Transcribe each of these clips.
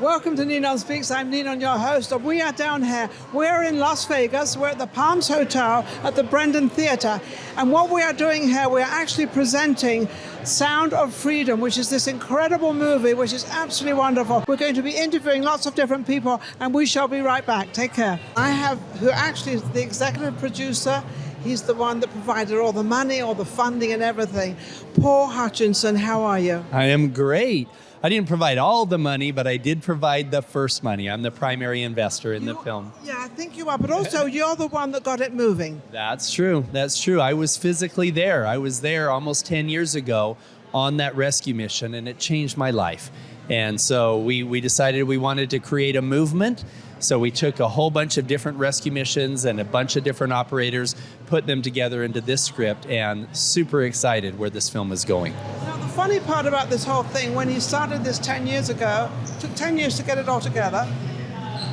Welcome to Ninon Speaks. I'm Ninon, your host. And we are down here. We're in Las Vegas. We're at the Palms Hotel at the Brenden Theater. And what we are doing here, we're actually presenting Sound of Freedom, which is this incredible movie, which is absolutely wonderful. We're going to be interviewing lots of different people, and we shall be right back. Take care. I have, who actually is the executive producer. He's the one that provided all the money, all the funding and everything. Paul Hutchinson, how are you? I am great. I didn't provide all the money, but I did provide the first money. I'm the primary investor in the film. Yeah, I think you are, but also you're the one that got it moving. That's true. That's true. I was physically there. I was there almost 10 years ago on that rescue mission, and it changed my life. And so we decided we wanted to create a movement. So we took a whole bunch of different rescue missions and a bunch of different operators, put them together into this script, and super excited where this film is going. Now, the funny part about this whole thing, when he started this 10 years ago, it took 10 years to get it all together,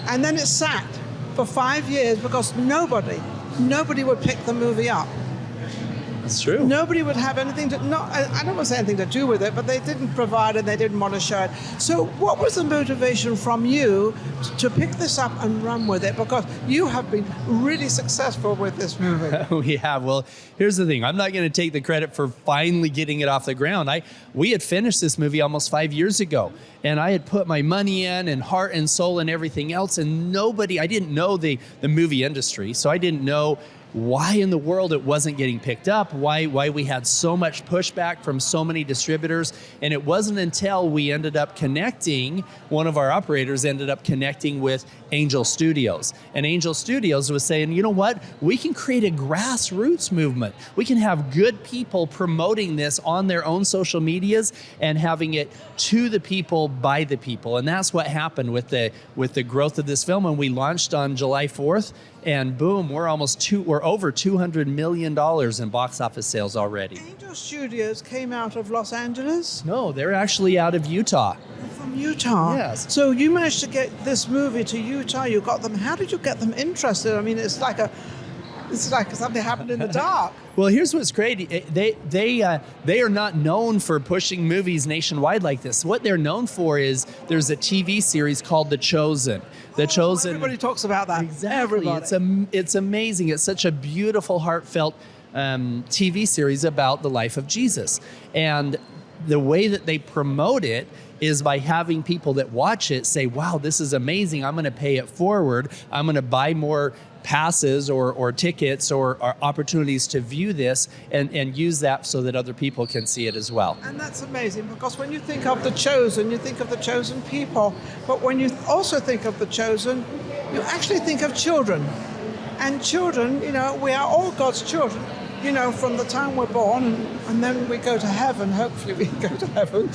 and then it sat for 5 years because nobody would pick the movie up. That's true. Nobody would have anything to, I don't want to say anything to do with it, but they didn't provide it, they didn't want to show it. So what was the motivation from you to pick this up and run with it? Because you have been really successful with this movie. We have. Well, here's the thing. I'm not going to take the credit for finally getting it off the ground. We had finished this movie almost 5 years ago, and I had put my money in and heart and soul and everything else, and I didn't know the movie industry, so I didn't know why in the world it wasn't getting picked up, why we had so much pushback from so many distributors. And it wasn't until we ended up connecting, one of our operators ended up connecting with Angel Studios. And Angel Studios was saying, you know what, we can create a grassroots movement. We can have good people promoting this on their own social medias and having it to the people, by the people. And that's what happened with the growth of this film. And we launched on July 4th. And boom, we're over $200 million in box office sales already. Angel Studios came out of Los Angeles? No, they're actually out of Utah. They're from Utah? Yes. So you managed to get this movie to Utah. You got them. How did you get them interested? I mean, it's like something happened in the dark. Well, here's what's great. They are not known for pushing movies nationwide like this. What they're known for is there's a TV series called The Chosen. The Chosen. Everybody talks about that. Exactly. Everybody. It's amazing. It's such a beautiful, heartfelt TV series about the life of Jesus. And the way that they promote it is by having people that watch it say, wow, this is amazing. I'm going to pay it forward. I'm going to buy more passes or tickets or opportunities to view this and use that so that other people can see it as well. And that's amazing, because when you think of the chosen, you think of the chosen people. But when you also think of the chosen, you actually think of children. And children, we are all God's children. From the time we're born, and then we go to heaven. Hopefully we go to heaven.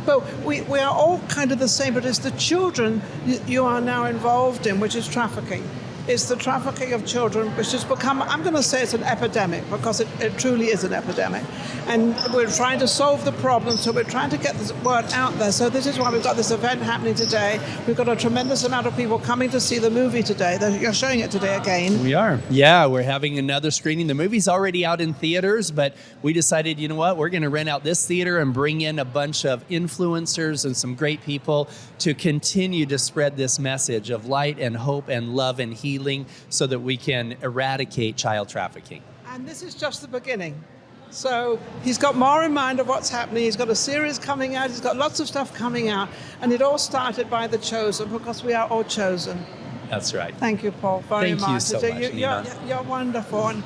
But we are all kind of the same, but it's the children you are now involved in, which is trafficking. It's the trafficking of children, which has become, I'm going to say it's an epidemic, because it truly is an epidemic. And we're trying to solve the problem, so we're trying to get this word out there. So this is why we've got this event happening today. We've got a tremendous amount of people coming to see the movie today. You're showing it today again. We are. Yeah, we're having another screening. The movie's already out in theaters, but we decided, you know what, we're going to rent out this theater and bring in a bunch of influencers and some great people to continue to spread this message of light and hope and love and healing so that we can eradicate child trafficking. And this is just the beginning. So he's got more in mind of what's happening. He's got a series coming out. He's got lots of stuff coming out. And it all started by the chosen, because we are all chosen. That's right. Thank you, Paul, very much. Thank you so much, You're wonderful. And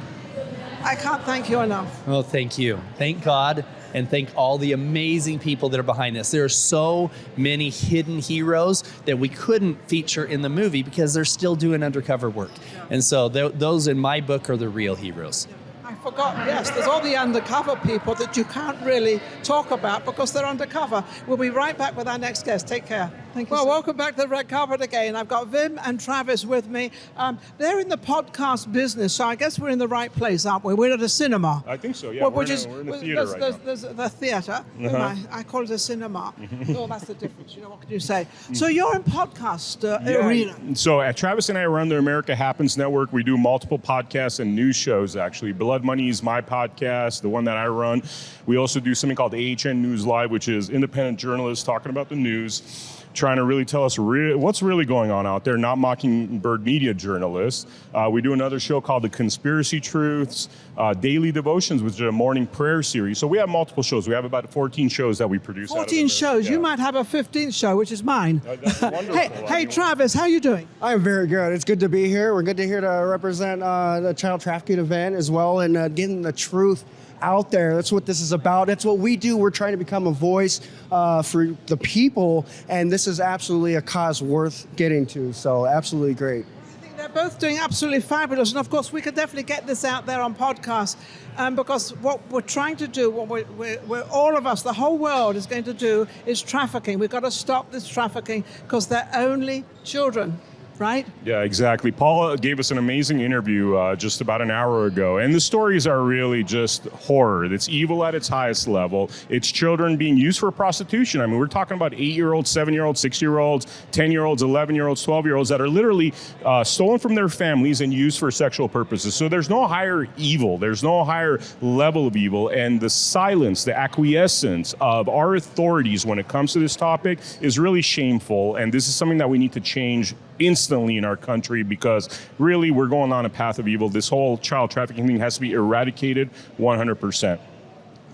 I can't thank you enough. Well, thank you. Thank God, and thank all the amazing people that are behind this. There are so many hidden heroes that we couldn't feature in the movie because they're still doing undercover work. Yeah. And so those in my book are the real heroes. I forgot, yes, there's all the undercover people that you can't really talk about because they're undercover. We'll be right back with our next guest. Take care. Thank you. Well, welcome back to the red carpet again. I've got Vim and Travis with me. They're in the podcast business, so I guess we're in the right place, aren't we? We're at a cinema. I think so, yeah. We're in the theater right now. There's the theater. I call it a cinema. Oh, that's the difference. What can you say? So you're in podcast arena. So Travis and I run the America Happens Network. We do multiple podcasts and news shows, actually. Blood Money is my podcast, the one that I run. We also do something called AHN News Live, which is independent journalists talking about the news. trying to really tell us what's really going on out there, not Mockingbird media journalists. We do another show called The Conspiracy Truths, Daily Devotions, which is a morning prayer series. So we have multiple shows. We have about 14 shows that we produce. 14 shows. Yeah. You might have a 15th show, which is mine. That's wonderful. Hey, Travis, how you doing? I'm very good. It's good to be here. We're good to here to represent the child trafficking event as well, and getting the truth out there. That's what this is about. That's what we do. We're trying to become a voice for the people, and this is absolutely a cause worth getting to. So absolutely great. I think they're both doing absolutely fabulous, and of course we could definitely get this out there on podcast, because what we're trying to do, what we're all of us, the whole world is going to do, is trafficking. We've got to stop this trafficking because they're only children. Right? Yeah, exactly. Paul gave us an amazing interview just about an hour ago, and the stories are really just horror. It's evil at its highest level. It's children being used for prostitution. I mean, we're talking about 8-year-olds, 7-year-olds, 6-year-olds, 10-year-olds, 11-year-olds, 12-year-olds that are literally stolen from their families and used for sexual purposes. So there's no higher evil. There's no higher level of evil, and the silence, the acquiescence of our authorities when it comes to this topic is really shameful, and this is something that we need to change instantly in our country, because really we're going on a path of evil. This whole child trafficking thing has to be eradicated 100%.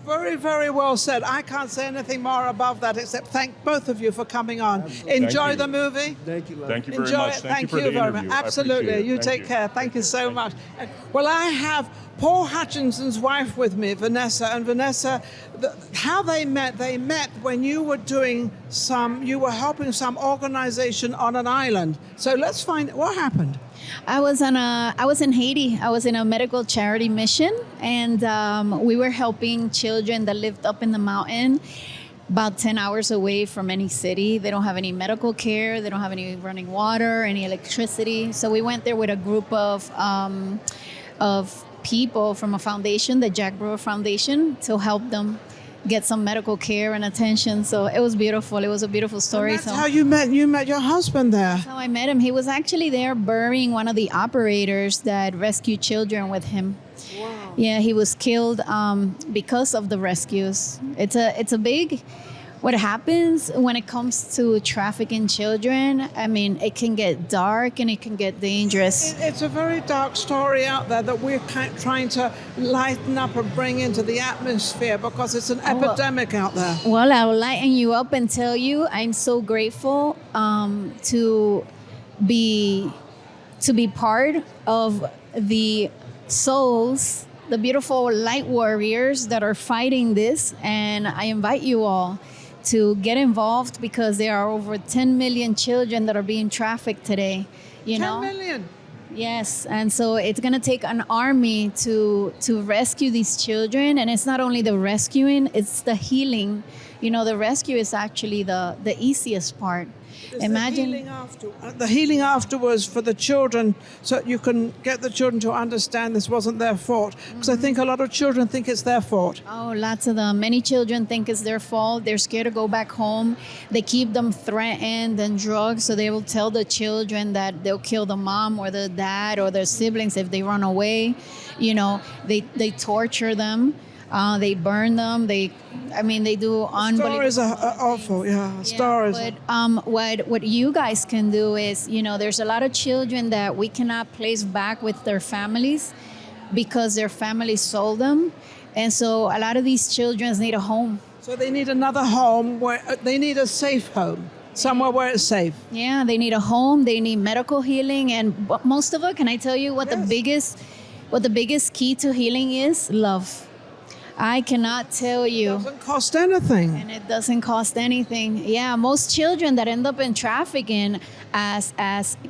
Very, very well said. I can't say anything more above that except thank both of you for coming on. Enjoy the movie. Thank you, Len. Thank you very Enjoy much. it. Thank you for the very interview. much. Absolutely. I appreciate it. You Thank take care. Thank you so much. Well, I have Paul Hutchinson's wife with me, Vanessa. And Vanessa, how they met when you were you were helping some organization on an island. So let's find what happened. I was in Haiti. I was in a medical charity mission, and we were helping children that lived up in the mountain, about 10 hours away from any city. They don't have any medical care. They don't have any running water, any electricity. So we went there with a group of people from a foundation, the Jack Brewer Foundation, to help them get some medical care and attention. So it was beautiful. It was a beautiful story. And that's how you met your husband there. That's how I met him. He was actually there burying one of the operators that rescued children with him. Wow. Yeah, he was killed because of the rescues. It's a big. What happens when it comes to trafficking children, I mean, it can get dark and it can get dangerous. It's a very dark story out there that we're trying to lighten up and bring into the atmosphere, because it's an epidemic out there. Well, I'll lighten you up and tell you I'm so grateful to be part of the souls, the beautiful light warriors that are fighting this, and I invite you all to get involved, because there are over 10 million children that are being trafficked today. 10 million? Yes, and so it's going to take an army to rescue these children, and it's not only the rescuing, it's the healing. The rescue is actually the easiest part. Imagine the healing afterwards for the children, so you can get the children to understand this wasn't their fault. Because I think a lot of children think it's their fault. Oh, lots of them. Many children think it's their fault. They're scared to go back home. They keep them threatened and drugged, so they will tell the children that they'll kill the mom or the dad or their siblings if they run away. They torture them. They burn them. They do unbelievable. Stories are awful, yeah. Stories. But what you guys can do is, there's a lot of children that we cannot place back with their families because their families sold them, and so a lot of these children need a home. So they need another home where they need a safe home, somewhere where it's safe. Yeah, they need a home. They need medical healing, and most of it. Can I tell you what the biggest key to healing is? Love. I cannot tell you. It doesn't cost anything. And it doesn't cost anything. Yeah, most children that end up in trafficking, as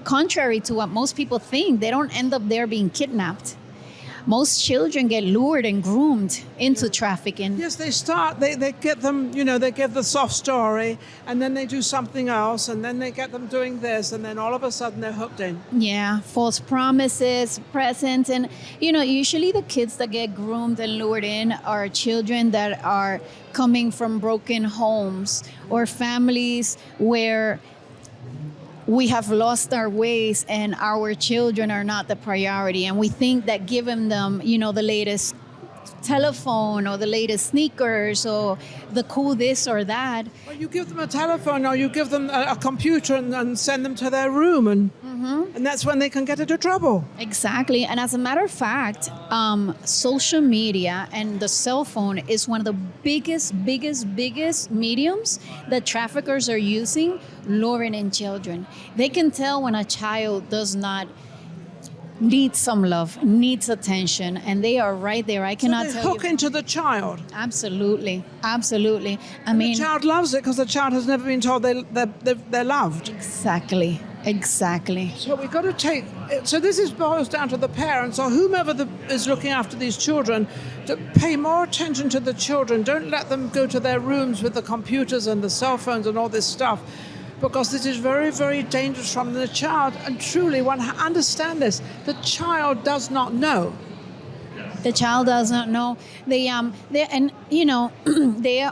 contrary to what most people think, they don't end up there being kidnapped. Most children get lured and groomed into trafficking. Yes, they get them, they give the soft story, and then they do something else, and then they get them doing this, and then all of a sudden they're hooked in. Yeah, false promises, presents, and, usually the kids that get groomed and lured in are children that are coming from broken homes or families where we have lost our ways and our children are not the priority. And we think that giving them, the latest telephone or the latest sneakers or the cool this or that. Well, you give them a telephone or you give them a computer and send them to their room, and that's when they can get into trouble. Exactly. And as a matter of fact, social media and the cell phone is one of the biggest mediums that traffickers are using, luring in children. They can tell when a child does not need some love, needs attention, and they are right there. I cannot So they tell hook you. into the child. Absolutely. I The mean, child loves it because the child has never been told they're loved. exactly. So we've got to take. So this boils down to the parents or whomever is looking after these children to pay more attention to the children. Don't let them go to their rooms with the computers and the cell phones and all this stuff, because this is very, very dangerous from the child. And truly, one understand this: the child does not know. The child does not know. There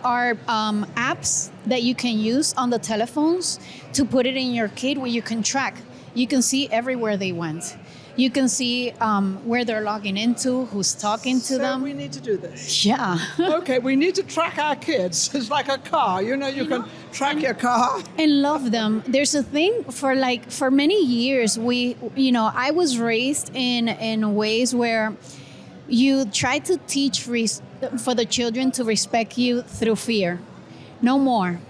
are apps that you can use on the telephones to put it in your kid where you can track. You can see everywhere they went. You can see where they're logging into, who's talking to So them. we need to do this. Yeah. Okay, we need to track our kids. It's like a car. You can track your car. And love them. There's a thing for many years, I was raised in ways where you try to teach for the children to respect you through fear. No more.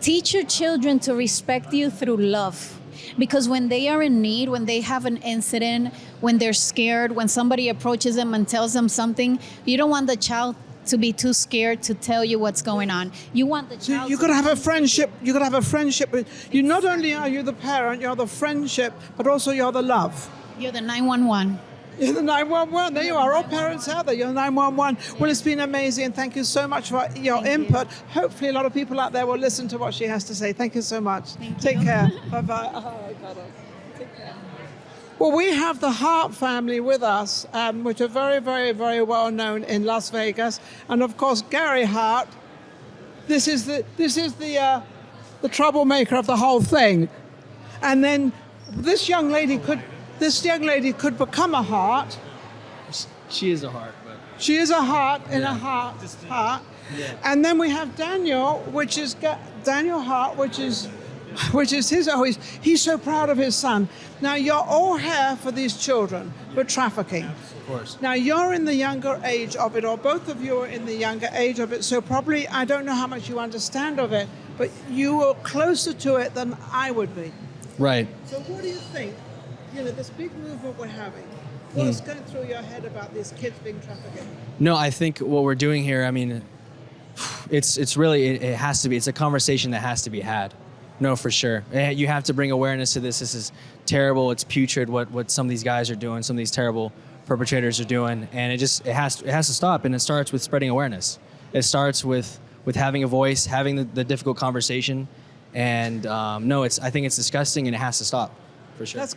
Teach your children to respect you through love. Because when they are in need, when they have an incident, when they're scared, when somebody approaches them and tells them something, you don't want the child to be too scared to tell you what's going on. You want the child. You've got to have a friendship. You've got to have a friendship with you. Not only are you the parent, you're the friendship, but also you're the love. You're the 911. You're the 911. There you are. All parents out there. You're 911. Well, it's been amazing. Thank you so much for your input. Hopefully, a lot of people out there will listen to what she has to say. Thank you so much. Take care. Bye-bye. Oh, God. Take care. Well, we have the Hart family with us, which are very, very, very well known in Las Vegas, and of course, Gary Hart. This is the troublemaker of the whole thing, and then this young lady could become a Hart. She is a Hart, but She is a Hart in a Hart. Yeah. And then we have Daniel, which is Daniel Hart, which is his. Oh, he's so proud of his son. Now you're all here for these children for trafficking. of course. Now you're in the younger age of it, or both of you are in the younger age of it. So probably I don't know how much you understand of it, but you are closer to it than I would be. Right. So what do you think? This big movement we're having. What's going through your head about these kids being trafficked? No, I think what we're doing here, I mean, it's really, it has to be, it's a conversation that has to be had. No, for sure. You have to bring awareness to this. This is terrible. It's putrid what some of these guys are doing, some of these terrible perpetrators are doing. And it has to stop. And it starts with spreading awareness. It starts with having a voice, having the difficult conversation. And I think it's disgusting and it has to stop. For sure. This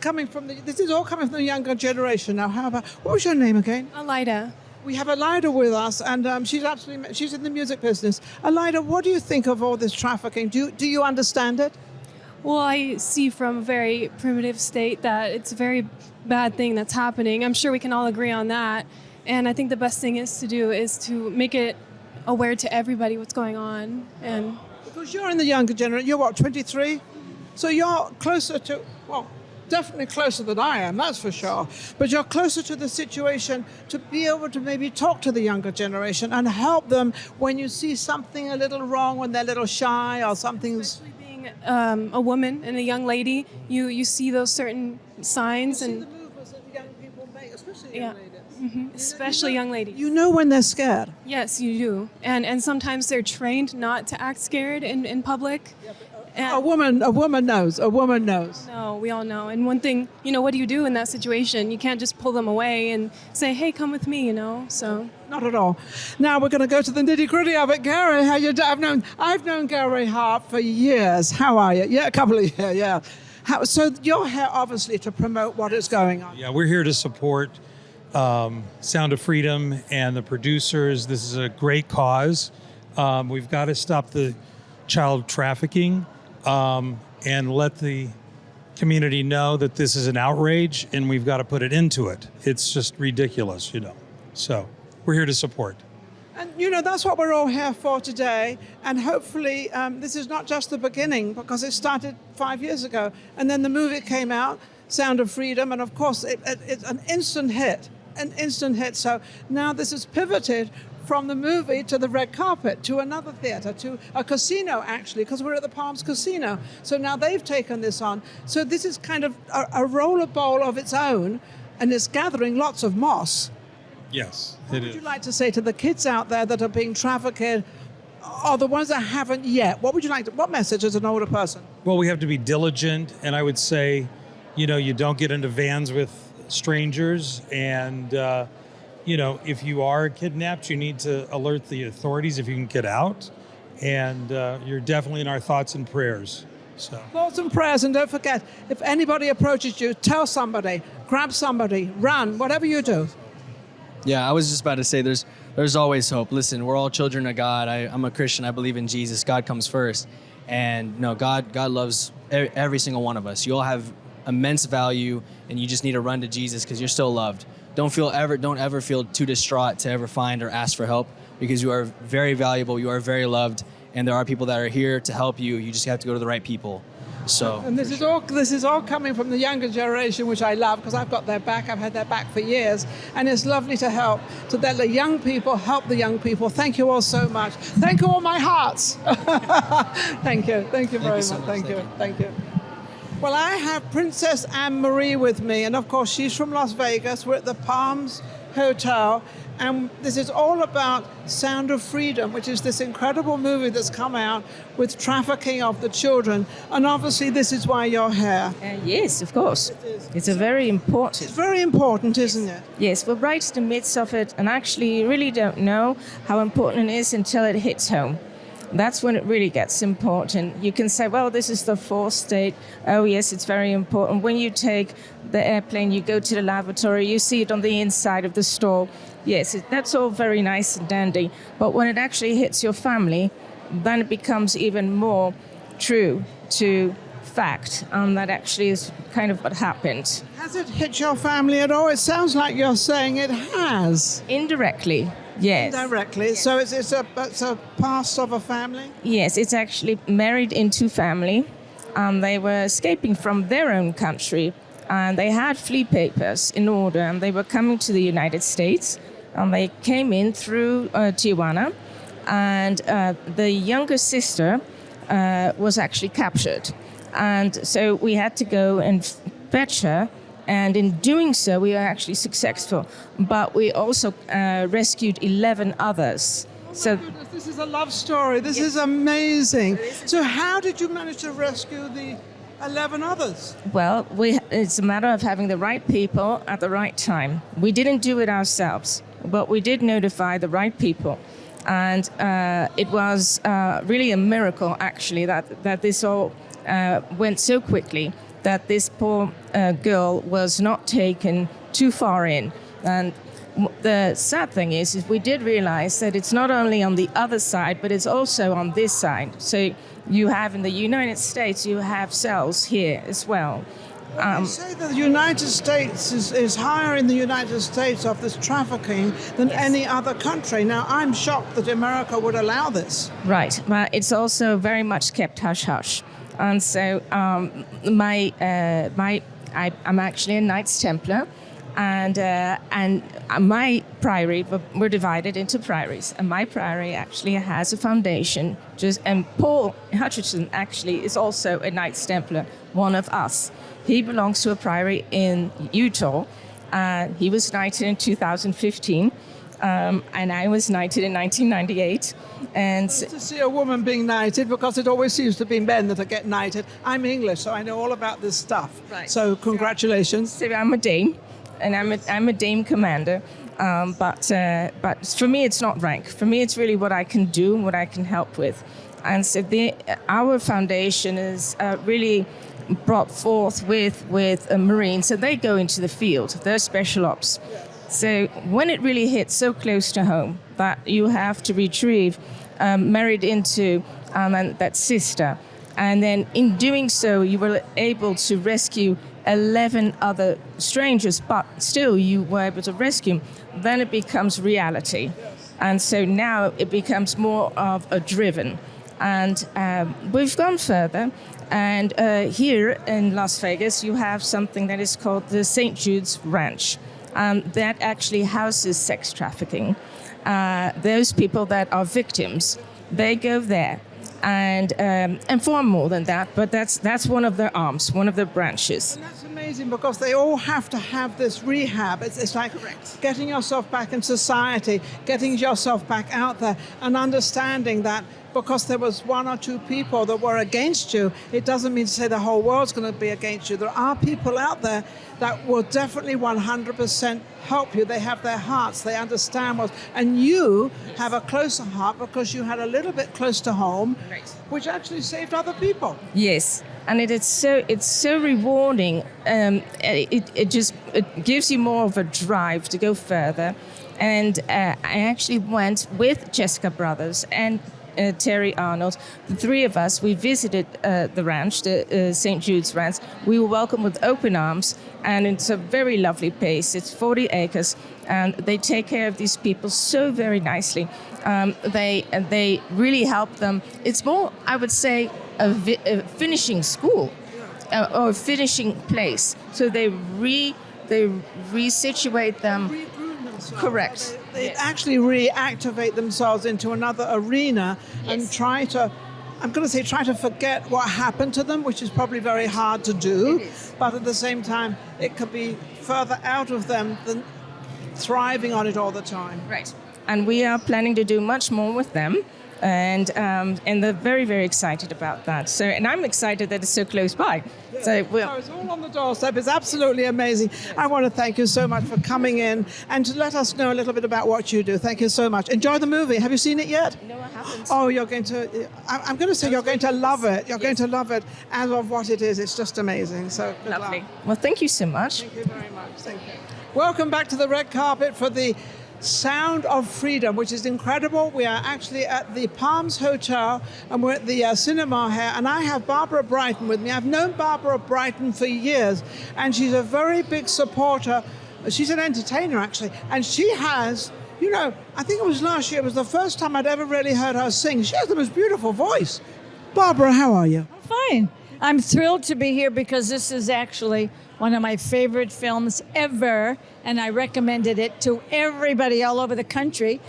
is all coming from the younger generation. Now, what was your name again? Alida. We have Alida with us, and she's in the music business. Alida, what do you think of all this trafficking? Do you understand it? Well, I see from a very primitive state that it's a very bad thing that's happening. I'm sure we can all agree on that. And I think the best thing is to make it aware to everybody what's going on. And because you're in the younger generation, you're what, 23? So you're closer to, definitely closer than I am, that's for sure. But you're closer to the situation to be able to maybe talk to the younger generation and help them when you see something a little wrong, when they're a little shy or something's... especially being a woman and a young lady, you see those certain signs. You see And the movements that young people make, especially young ladies. especially young ladies. You know when they're scared. Yes, you do. And sometimes they're trained not to act scared in public. A woman knows. A woman knows. No, we all know. And one thing, what do you do in that situation? You can't just pull them away and say, "Hey, come with me," So Not at all. Now we're going to go to the nitty-gritty of it. Gary, how you doing? I've known Gary Hart for years. How are you? Yeah, a couple of years, yeah. So you're here obviously to promote what is going on. Yeah, we're here to support Sound of Freedom and the producers. This is a great cause. We've got to stop the child trafficking and let the community know that this is an outrage and we've got to put it into it. It's just ridiculous, So. we're here to support. And that's what we're all here for today. And hopefully this is not just the beginning, because it started 5 years ago. And then the movie came out, Sound of Freedom. And of course, it's an instant hit. So now this is pivoted from the movie to the red carpet, to another theater, to a casino, actually, because we're at the Palms Casino. So now they've taken this on. So this is kind of a roller bowl of its own, and it's gathering lots of moss. Yes, What would you like to say to the kids out there that are being trafficked, or the ones that haven't yet? What message as an older person? Well, we have to be diligent, and I would say, you don't get into vans with strangers, and if you are kidnapped, you need to alert the authorities if you can get out, and you're definitely in our thoughts and prayers. So. Thoughts and prayers, and don't forget, if anybody approaches you, tell somebody, grab somebody, run, whatever you do. Yeah, I was just about to say there's always hope. Listen, we're all children of God. I'm a Christian. I believe in Jesus. God comes first. And God loves every single one of us. You all have immense value, and you just need to run to Jesus because you're still loved. Don't ever feel too distraught to ever find or ask for help, because you are very valuable. You are very loved, and there are people that are here to help you. You just have to go to the right people. So. And this is all coming from the younger generation, which I love, because I've got their back. I've had their back for years, and it's lovely to help. So that the young people help the young people. Thank you all so much. Thank you all, my hearts. Thank you very much. Thank you. Well, I have Princess Anne-Marie with me, and of course she's from Las Vegas. We're at the Palms Hotel, and this is all about Sound of Freedom, which is this incredible movie that's come out with trafficking of the children. And obviously this is why you're here. Yes, of course. It's very important. It's very important, isn't it? Yes, we're right in the midst of it, and actually you really don't know how important it is until it hits home. That's when it really gets important. You can say, well, this is the fourth state. Oh, yes, it's very important. When you take the airplane, you go to the lavatory, you see it on the inside of the store. Yes, that's all very nice and dandy. But when it actually hits your family, then it becomes even more true to fact. And that actually is kind of what happened. Has it hit your family at all? It sounds like you're saying it has. Indirectly. Yes. Indirectly. Yes. So it's a past of a family? Yes, it's actually married into family. They were escaping from their own country, and they had flea papers in order, and they were coming to the United States. And they came in through Tijuana, and the younger sister was actually captured. And so we had to go and fetch her. And in doing so, we were actually successful. But we also rescued 11 others. Oh my goodness, this is a love story. This is amazing. So how did you manage to rescue the 11 others? Well, it's a matter of having the right people at the right time. We didn't do it ourselves, but we did notify the right people. And it was really a miracle, actually, that this all went so quickly, that this poor girl was not taken too far in. And the sad thing is we did realize that it's not only on the other side, but it's also on this side. So you have in the United States, you have cells here as well. You say that the United States is higher in the United States of this trafficking than any other country. Now, I'm shocked that America would allow this. Right, but it's also very much kept hush-hush. And so I'm actually a Knights Templar, and my priory, we're divided into priories, and my priory actually has a foundation. And Paul Hutchinson actually is also a Knights Templar, one of us. He belongs to a priory in Utah. He was knighted in 2015. And I was knighted in 1998. And to see a woman being knighted, because it always seems to be men that get knighted. I'm English, so I know all about this stuff. Right. So congratulations. So I'm a Dame, and I'm a Dame commander. But for me, it's not rank. For me, it's really what I can do, what I can help with. And so our foundation is really brought forth with Marines. So they go into the field. They're special ops. So when it really hits so close to home that you have to retrieve married into that sister, And then in doing so, you were able to rescue 11 other strangers, but still you were able to rescue them. Then it becomes reality. And so now it becomes more of a driven. And we've gone further. And here in Las Vegas, you have something that is called the St. Jude's Ranch. That actually houses sex trafficking. Those people that are victims, they go there. And far more than that, but that's one of their arms, one of their branches. And that's amazing because they all have to have this rehab. It's like getting yourself back in society, getting yourself back out there, and understanding that because there was one or two people that were against you, it doesn't mean to say the whole world's going to be against you. There are people out there that will definitely 100% help you. They have their hearts, they understand what, and you have a closer heart because you had a little bit close to home, which actually saved other people. Yes, and it's so rewarding. It gives you more of a drive to go further. And I actually went with Jessica Brothers and Terry Arnold. The three of us, we visited the ranch, the St. Jude's Ranch. We were welcomed with open arms, and it's a very lovely place. It's 40 acres, and they take care of these people so very nicely. They really help them. It's more, I would say, a finishing school or a finishing place. So they resituate them. Correct. They actually reactivate themselves into another arena and try to forget what happened to them, which is probably very hard to do. But at the same time, it could be further out of them than thriving on it all the time. Right. And we are planning to do much more with them. And they're very, very excited about that. So, and I'm excited that it's so close by. Yeah. So it's all on the doorstep. It's absolutely amazing. I want to thank you so much for coming in and to let us know a little bit about what you do. Thank you so much. Enjoy the movie. Have you seen it yet? No, I haven't. Oh, you're going to. I'm going to say you're going to love it. You're going to love it as of what it is. It's just amazing. So lovely. Well, thank you so much. Thank you very much. Thank you. Welcome back to the red carpet for the Sound of Freedom, which is incredible. We are actually at the Palms Hotel and we're at the cinema here, and I have Barbara Brighton with me. I've known Barbara Brighton for years, and she's a very big supporter. She's an entertainer, actually, and she has, I think it was last year, it was the first time I'd ever really heard her sing. She has the most beautiful voice. Barbara, how are you? I'm fine. I'm thrilled to be here because this is actually one of my favorite films ever, and I recommended it to everybody all over the country.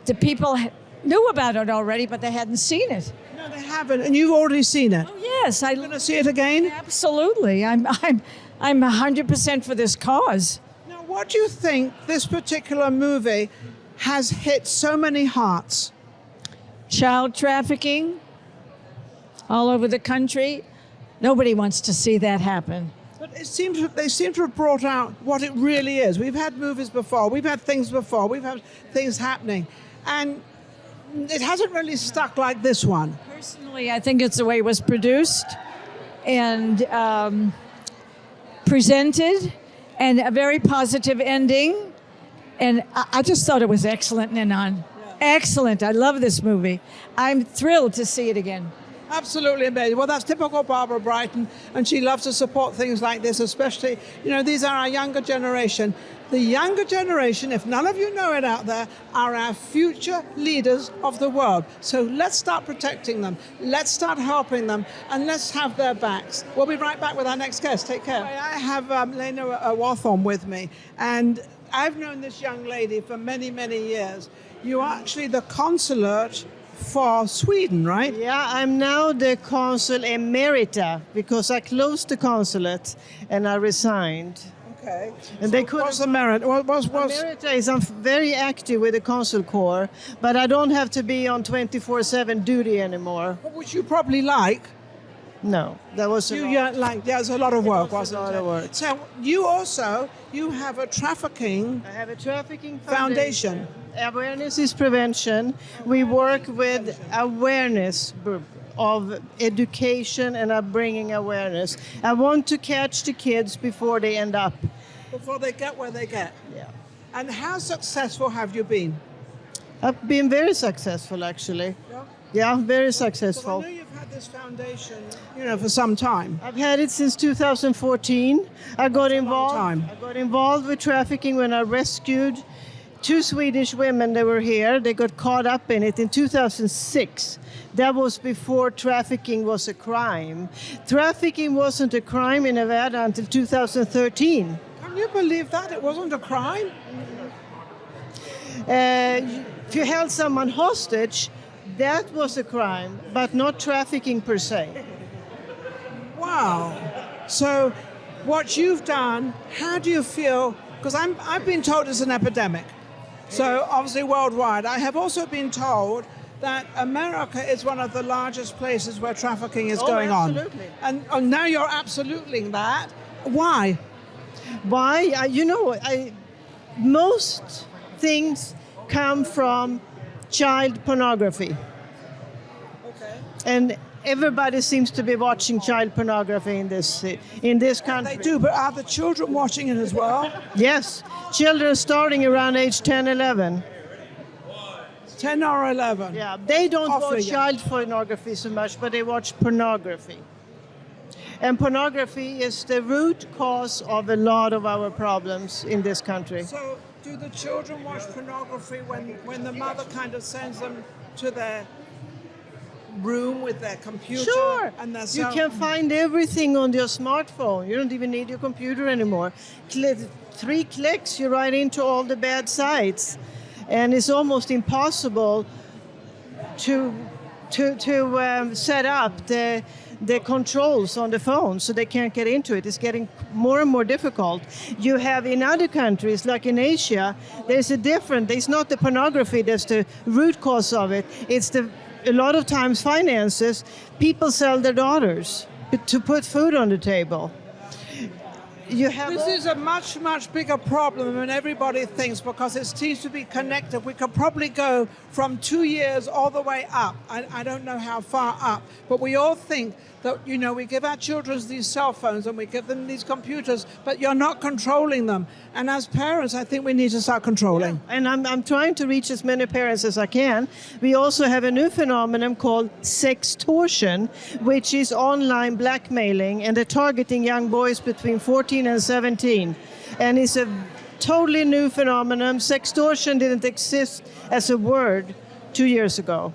The people knew about it already, but they hadn't seen it. No, they haven't, and you've already seen it. Oh yes, I'm going to see it again. Absolutely, I'm 100% for this cause. Now, what do you think this particular movie has hit so many hearts? Child trafficking all over the country. Nobody wants to see that happen. But they seem to have brought out what it really is. We've had movies before, we've had things before, we've had things happening, and it hasn't really stuck like this one. Personally, I think it's the way it was produced and presented, and a very positive ending. And I just thought it was excellent, Ninon. Yeah. Excellent. I love this movie. I'm thrilled to see it again. Absolutely amazing. Well, that's typical Barbara Brighton, and she loves to support things like this, especially, these are our younger generation. The younger generation, if none of you know it out there, are our future leaders of the world. So let's start protecting them. Let's start helping them, and let's have their backs. We'll be right back with our next guest. Take care. I have Lena Walther with me, and I've known this young lady for many, many years. You are actually the consulate for Sweden, right? Yeah, I'm now the consul emerita because I closed the consulate and I resigned. Okay. And they could. What's the merit? Emerita is I'm very active with the consul corps, but I don't have to be on 24/7 duty anymore. Which you probably like. No, that was there's a lot of work, wasn't it? A lot of work. So you have a trafficking. I have a trafficking foundation. Awareness is prevention. We work with awareness of education and bringing awareness. I want to catch the kids before they end up. Before they get where they get. Yeah. And how successful have you been? I've been very successful, actually. Yeah. Yeah, very So I successful. know you've had this foundation, for some time. I've had it since 2014. I got involved. time. I got involved with trafficking when I rescued 2 Swedish women that were here. They got caught up in it in 2006. That was before trafficking was a crime. Trafficking wasn't a crime in Nevada until 2013. Can you believe that? It wasn't a crime? If you held someone hostage, that was a crime, but not trafficking per se. Wow. So what you've done, how do you feel? Because I've been told it's an epidemic. So obviously worldwide. I have also been told that America is one of the largest places where trafficking is going absolutely. on. And now you're absoluting that. Why? Why? Most things come from child pornography. Okay. And everybody seems to be watching child pornography in this country. They do, but are the children watching it as well? Yes. Children starting around age 10, 11. 10 or 11? Yeah. They don't Awfully watch young. child pornography so much, but they watch pornography. And pornography is the root cause of a lot of our problems in this country. So do the children watch pornography when the mother kind of sends them to their room with their computer? Sure. And their You can find everything on your smartphone. You don't even need your computer anymore. 3 clicks, you're right into all the bad sites. And it's almost impossible to set up the controls on the phone so they can't get into it. It's getting more and more difficult. You have in other countries, like in Asia, there's not the pornography that's the root cause of it. It's a lot of times finances. People sell their daughters to put food on the table. This is a much, much bigger problem than everybody thinks because it seems to be connected. We could probably go from 2 years all the way up. I don't know how far up, but we all think that, we give our children these cell phones and we give them these computers, but you're not controlling them. And as parents, I think we need to start controlling. Yeah. And I'm trying to reach as many parents as I can. We also have a new phenomenon called sextortion, which is online blackmailing, and they're targeting young boys between 14 and 17. And it's a totally new phenomenon. Sextortion didn't exist as a word 2 years ago.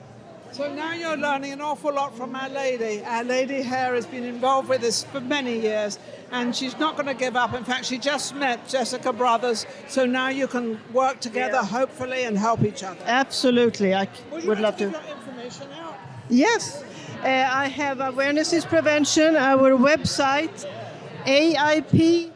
So now you're learning an awful lot from Our Lady. Our Lady Hare has been involved with this for many years, and she's not going to give up. In fact, she just met Jessica Brothers, so now you can work together, hopefully, and help each other. Absolutely. I would love to. Give your information out? Yes. I have Awareness is Prevention, our website, aipnv.org.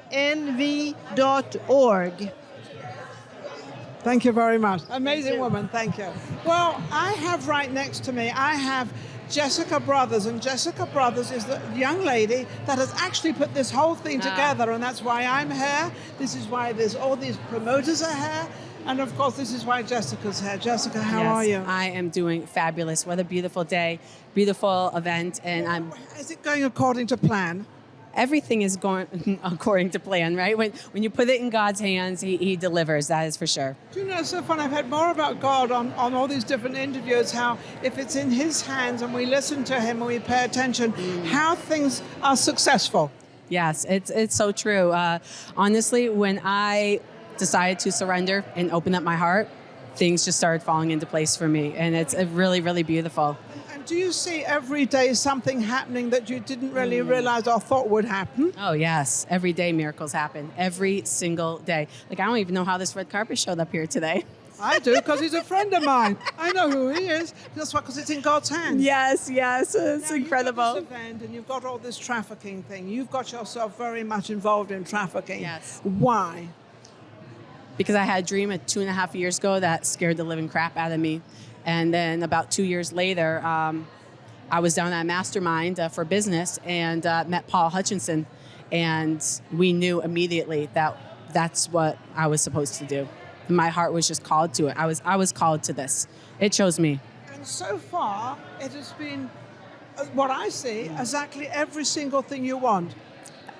Thank you very much. Amazing woman, thank you. Well, I have right next to me, I have Jessica Brothers, and Jessica Brothers is the young lady that has actually put this whole thing together, and that's why I'm here. This is why there's all these promoters are here, and of course this is why Jessica's here. Jessica, how are you? I am doing fabulous. What a beautiful day, beautiful event, and Is it going according to plan? everything is going according to plan, right? When you put it in God's hands, He delivers. That is for sure. Do you know, it's so fun. I've heard more about God on all these different interviews, how if it's in His hands and we listen to Him and we pay attention, how things are successful. Yes, it's so true. Honestly, when I decided to surrender and open up my heart, things just started falling into place for me. And it's really, really beautiful. And do you see every day something happening that you didn't really realize or thought would happen? Oh, yes. Every day miracles happen. Every single day. Like, I don't even know how this red carpet showed up here today. I do, because he's a friend of mine. I know who he is. That's why, because it's in God's hands. Yes, it's now, incredible. You've got this event and you've got all this trafficking thing. You've got yourself very much involved in trafficking. Yes. Why? Because I had a dream 2.5 years ago that scared the living crap out of me. And then about 2 years later, I was down at a mastermind for business and met Paul Hutchinson. And we knew immediately that that's what I was supposed to do. My heart was just called to it. I was called to this. It chose me. And so far, it has been, what I see, exactly every single thing you want.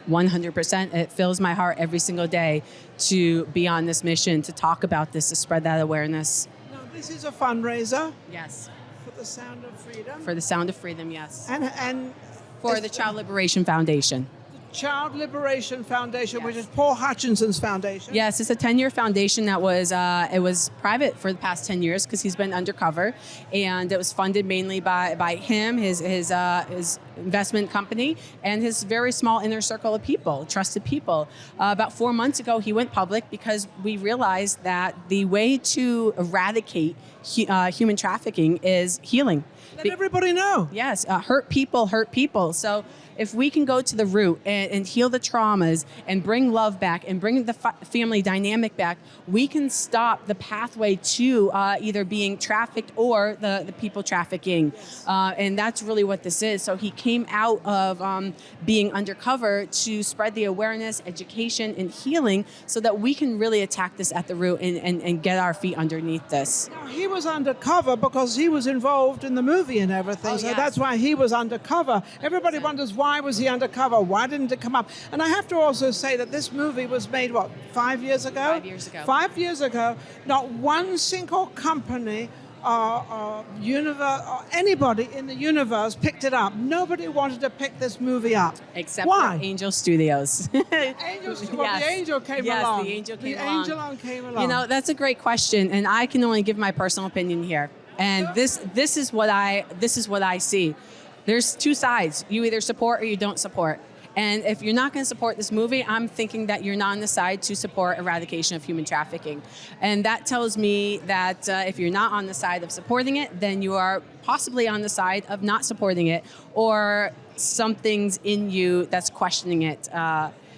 100%. It fills my heart every single day to be on this mission, to talk about this, to spread that awareness. Now, this is a fundraiser. Yes. For the the Sound of Freedom. For the Sound of Freedom, yes. And For the Child Liberation Foundation. Child Liberation Foundation, which is Paul Hutchinson's foundation. Yes, it's a 10-year foundation that was it was private for the past 10 years because he's been undercover, and it was funded mainly by him, his investment company, and his very small inner circle of people, trusted people. About 4 months ago, he went public because we realized that the way to eradicate human trafficking is healing. Let everybody know. Yes, hurt people hurt people. So if we can go to the root and heal the traumas and bring love back and bring the family dynamic back, we can stop the pathway to either being trafficked or the people trafficking. And that's really what this is. So he came out of being undercover to spread the awareness, education, and healing so that we can really attack this at the root and get our feet underneath this. Now, he was undercover because he was involved in the movie and everything. So that's why he was undercover. Everybody wonders, why was he undercover? Why didn't it come up? And I have to also say that this movie was made, 5 years ago? 5 years ago. 5 years ago. Not one single company or anybody in the universe picked it up. Nobody wanted to pick this movie up. Except Why? for Angel Studios. The angel came along. Yes, the angel came the along. angel came along. You know, that's a great question, and I can only give my personal opinion here. And this is what I see. There's two sides. You either support or you don't support. And if you're not going to support this movie, I'm thinking that you're not on the side to support eradication of human trafficking. And that tells me that if you're not on the side of supporting it, then you are possibly on the side of not supporting it, or something's in you that's questioning it.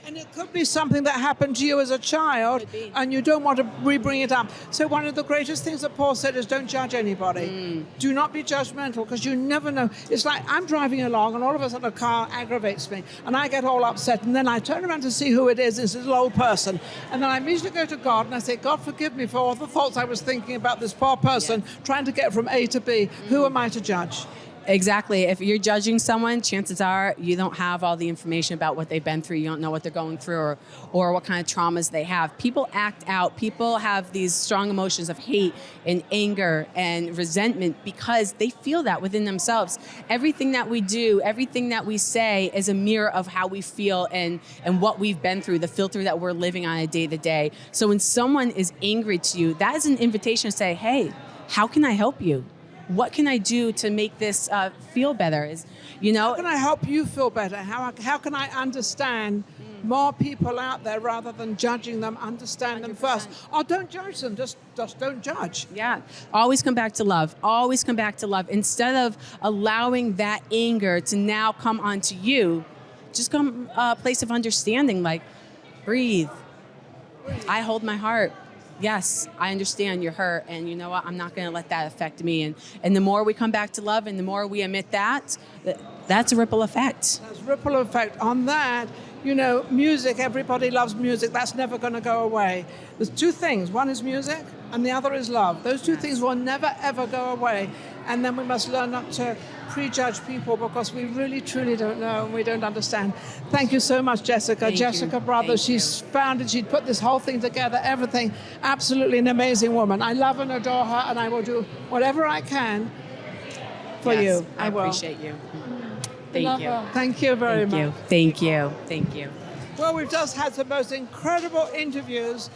And it could be something that happened to you as a child, and you don't want to re-bring it up. So one of the greatest things that Paul said is don't judge anybody. Do not be judgmental, because you never know. It's like I'm driving along, and all of a sudden a car aggravates me, and I get all upset, and then I turn around to see who it is. It's this little old person. And then I immediately go to God, and I say, God, forgive me for all the thoughts I was thinking about this poor person trying to get from A to B. Who am I to judge? Exactly. If you're judging someone, chances are you don't have all the information about what they've been through. You don't know what they're going through or what kind of traumas they have. People act out. People have these strong emotions of hate and anger and resentment because they feel that within themselves. Everything that we do, everything that we say is a mirror of how we feel and what we've been through, the filter that we're living on a day-to-day. So when someone is angry to you, that is an invitation to say, hey, how can I help you? What can I do to make this feel better? How can I help you feel better? How can I understand more people out there rather than judging them? Understand 100%. Them first. Or don't judge them. Just don't judge. Yeah. Always come back to love. Always come back to love. Instead of allowing that anger to now come onto you, just come a place of understanding. Like, breathe. I hold my heart. Yes, I understand you're hurt, and you know what? I'm not going to let that affect me. And the more we come back to love, and the more we emit that, that's a ripple effect. That's a ripple effect. On that, music, everybody loves music. That's never going to go away. There's two things. One is music, and the other is love. Those two things will never, ever go away. And then we must learn not to prejudge people because we really, truly don't know and we don't understand. Thank you so much, Jessica. Jessica Brothers, she's put this whole thing together, everything. Absolutely an amazing woman. I love and adore her, and I will do whatever I can for you. I appreciate you. Thank you. Thank you very much. Thank you. Thank you. Well, we've just had the most incredible interviews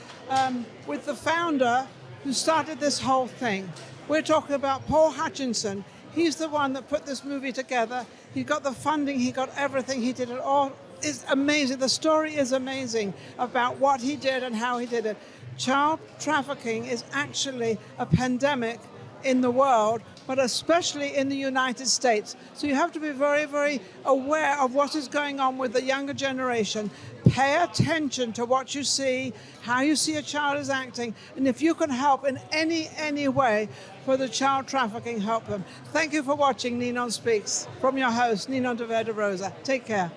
with the founder who started this whole thing. We're talking about Paul Hutchinson. He's the one that put this movie together. He got the funding, he got everything, he did it all. It's amazing. The story is amazing about what he did and how he did it. Child trafficking is actually a pandemic in the world, but especially in the United States. So you have to be very, very aware of what is going on with the younger generation. Pay attention to what you see, how you see a child is acting, and if you can help in any way for the child trafficking, help them. Thank you for watching Ninon Speaks. From your host, Ninon de Vere de Rosa. Take care.